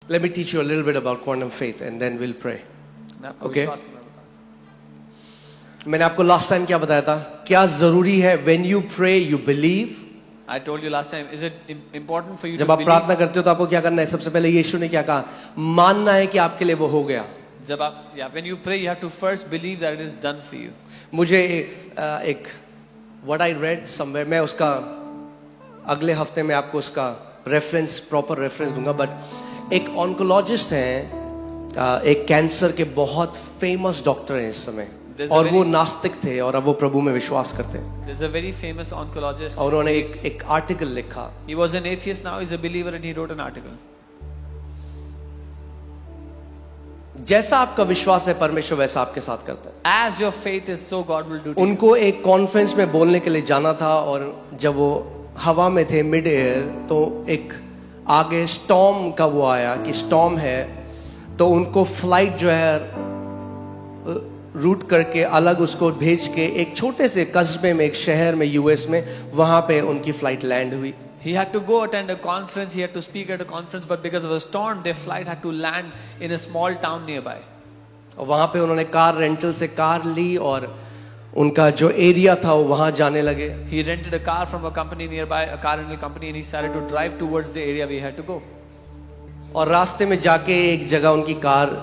Let me teach you a little bit about quantum faith and then we'll pray. Okay? मैंने आपको last time क्या बताया था? क्या जरूरी है? When you pray, you believe. I told you last time, is it important for you to जब आप believe? प्रार्थना करते हो तो आपको क्या करना है? सबसे पहले यीशु ने क्या कहा? मानना है कि आपके लिए वो हो गया. जब आप, when you pray, you have to first believe that it is done for you. मुझे एक what I read somewhere, मैं उसका अगले हफ्ते में आपको उसका रेफरेंस, प्रॉपर रेफरेंस दूंगा. बट एक ऑन्कोलॉजिस्ट हैं, एक कैंसर के बहुत फेमस डॉक्टर हैं इस समय, और वो नास्तिक थे और अब वो प्रभु में विश्वास करते हैं. There's a very famous oncologist. और उन्होंने एक आर्टिकल लिखा. He was an atheist, now he's a believer, and he wrote an article. जैसा आपका विश्वास है परमेश्वर वैसा आपके साथ करता है. As your faith is, so God will do. उनको एक कॉन्फ्रेंस में बोलने के लिए जाना था और जब वो हवा में थे मिड एयर, तो एक आगे स्टॉर्म का वो आया कि स्टॉर्म है, तो उनको फ्लाइट जो है रूट करके अलग उसको भेज के एक छोटे से कस्बे में, एक शहर में यूएस में, वहां पे उनकी फ्लाइट लैंड हुई. He had to go attend a conference, he had to speak at a conference, but because of a storm, their flight had to land in a small town nearby. और वहां पे उन्होंने car rental से car ली और उनका जो area था वो वहां जाने लगे. He rented a car from a company nearby, a car rental company, and he started to drive towards the area we had to go. और रास्ते में जाके एक जगह उनकी कार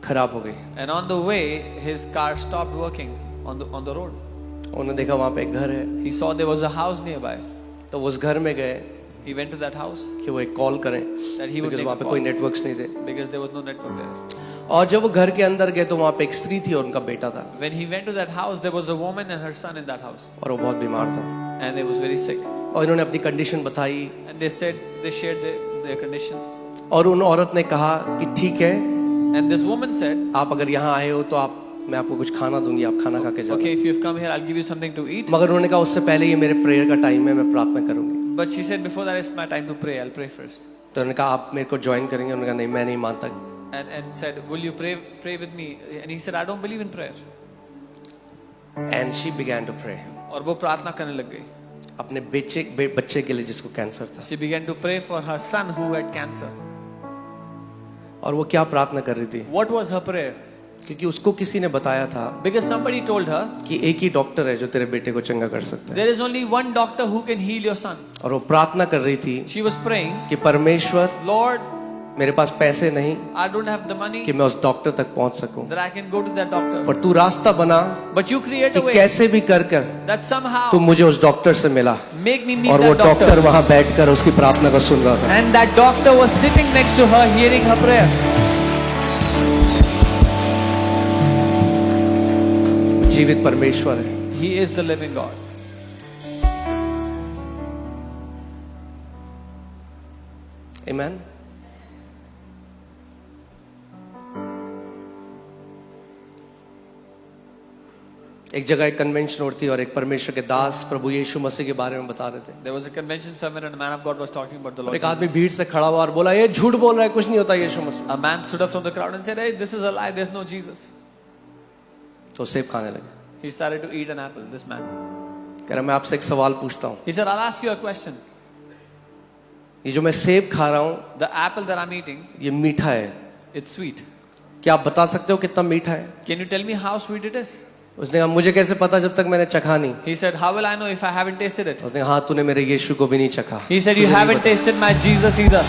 खराब हो गई. And on the way, his car stopped working on the road. उन्होंने देखा वहां पे एक घर है. He saw there was a house nearby. तो वो उस घर में गए He went to that house कि वो एक कॉल करें, that he would because make वहां a पे call, कोई नेटवर्क्स नहीं थे. because there was no network there. और जब वो घर के अंदर गए तो वहां पे एक स्त्री थी और उनका बेटा था, When he went to that house, there was a woman and her son in that house, और वो बहुत बीमार था. and they was very sick. और इन्होंने अपनी कंडीशन बताई And they said they shared their condition. और उन औरत ने कहा कि ठीक है, And this woman said, आप अगर यहाँ आए हो तो मैं आपको कुछ खाना दूंगी, आप खाना खा के जाओ. "Okay, if you've come here, I'll give you something to eat." मगर उन्होंने कहा उससे पहले ये मेरे प्रेयर का टाइम है, मैं प्रार्थना करूंगी. But she said, "Before that, it's my time to pray. I'll pray first." तो उन्होंने कहा आप मेरे को ज्वाइन करेंगे. उन्होंने कहा नहीं, मैं नहीं मानता. And said, "Will you pray with me?" And he said, "I don't believe in prayer." And she began to pray. और वो प्रार्थना करने लग गई. अपने बच्चे के लिए जिसको कैंसर था. She began to pray for her son who had cancer. और वो क्या प्रार्थना कर रही थी? What was her prayer? क्योंकि उसको किसी ने बताया था Because somebody told her, कि एक ही डॉक्टर है जो तेरे बेटे को चंगा कर सकता है. there is only one doctor who can heal your son. और वो प्रार्थना कर रही थी She was praying, कि परमेश्वर, "Lord, मेरे पास पैसे नहीं I don't have the money कि मैं उस डॉक्टर तक पहुंच सकूं, that I can go to that doctor. पर तू रास्ता बना But you create कि a way कैसे भी कर that somehow तू मुझे उस डॉक्टर से मिला. make me meet और वो that डॉक्टर doctor." वहां बैठकर उसकी प्रार्थना को सुन रहा था. And that doctor was sitting next to her, hearing her prayer. जीवित परमेश्वर है. He is the living God. Amen. एक जगह एक कन्वेंशन होती और एक परमेश्वर के दास प्रभु यीशु मसीह के बारे में बता रहे थे. There was a convention somewhere and a man of God was talking about the और Lord एक आदमी Jesus. भीड़ से खड़ा हुआ और बोला ये झूठ बोल रहा है, कुछ नहीं होता यीशु मसीह. A man stood up from the crowd and said, "Hey, this is a lie. There's no Jesus." तो सेब खाने लगे. He started to eat an apple, this man. कह रहा मैं आपसे एक सवाल पूछता हूँ, He said, "I'll ask you a question. ये जो मैं सेब खा रहा हूँ The apple that I'm eating, ये मीठा है, it's sweet. क्या आप बता सकते हो कितना मीठा है? Can you tell me how sweet it is?" उसने कहा मुझे कैसे पता जब तक मैंने चखा नहीं. He said, "How will I know if I haven't tasted it?" उसने कहा हाँ तूने मेरे यीशु को भी नहीं चखा. He said, "You तुझे नहीं haven't पता." tasted my Jesus either."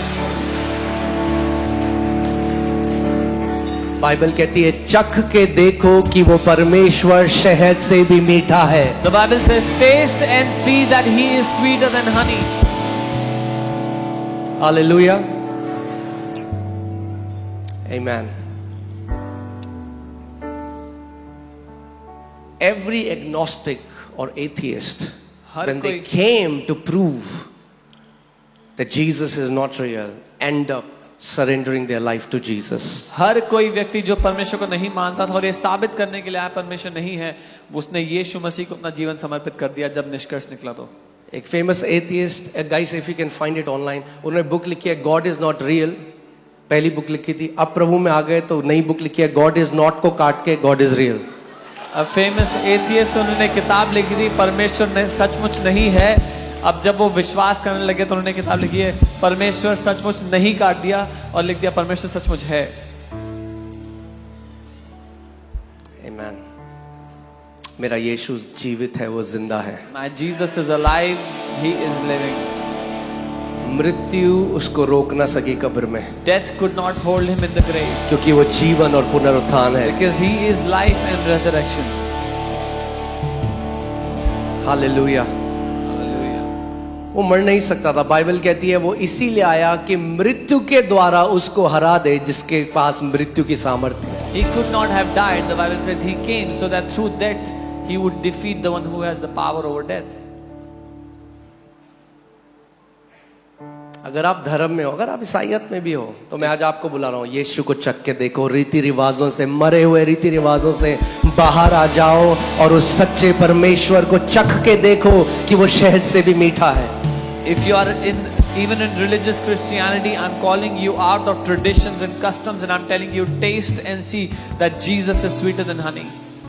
Bible कहती है चख के देखो कि वो परमेश्वर शहद से भी मीठा है. The Bible says, "Taste and see that He is sweeter than honey." Hallelujah. Amen. Every agnostic or atheist, when they came to prove that Jesus is not real, end up surrendering their life to Jesus. हर कोई व्यक्ति जो परमेश्वर को नहीं मानता था और ये साबित करने के लिए आया परमेश्वर नहीं है, उसने यीशु मसीह को अपना जीवन समर्पित कर दिया जब निष्कर्ष निकला. तो एक famous atheist, guys if you can find it online, उन्होंने बुक लिखी है गॉड इज नॉट रियल. पहली बुक लिखी थी, अब प्रभु में आ गए तो नई बुक लिखी है गॉड इज नॉट को काट के God is real. Famous atheist, उन्होंने किताब लिखी थी परमेश्वर ने सचमुच नहीं है. अब जब वो विश्वास करने लगे तो उन्होंने किताब लिखी है परमेश्वर सचमुच नहीं काट दिया, और लिख दिया परमेश्वर सचमुच है। आमीन। मेरा यीशु जीवित है, वो जिंदा है। My Jesus is alive, he is living. मृत्यु उसको रोक ना सकी कब्र में, Death could not hold him in the grave क्योंकि वो जीवन और पुनरुत्थान है। because he is life and resurrection. Hallelujah. Hallelujah. वो मर नहीं सकता था। बाइबल कहती है वो इसीलिए आया कि मृत्यु के द्वारा उसको हरा दे जिसके पास मृत्यु की सामर्थ्य है। He could not have died. The Bible says he came so that through death he would defeat the one who has the power over death. अगर आप धर्म में हो, अगर आप ईसाइयत में भी हो, तो मैं आज आपको बुला रहा हूं, यीशु को चख के देखो। रीति रिवाजों से, मरे हुए रीति रिवाजों से बाहर आ जाओ और उस सच्चे परमेश्वर को चख के देखो कि वो शहद से भी मीठा है। If you are even in religious Christianity, I'm calling you out of traditions and customs, and I'm telling you, taste and see that Jesus is sweeter than honey.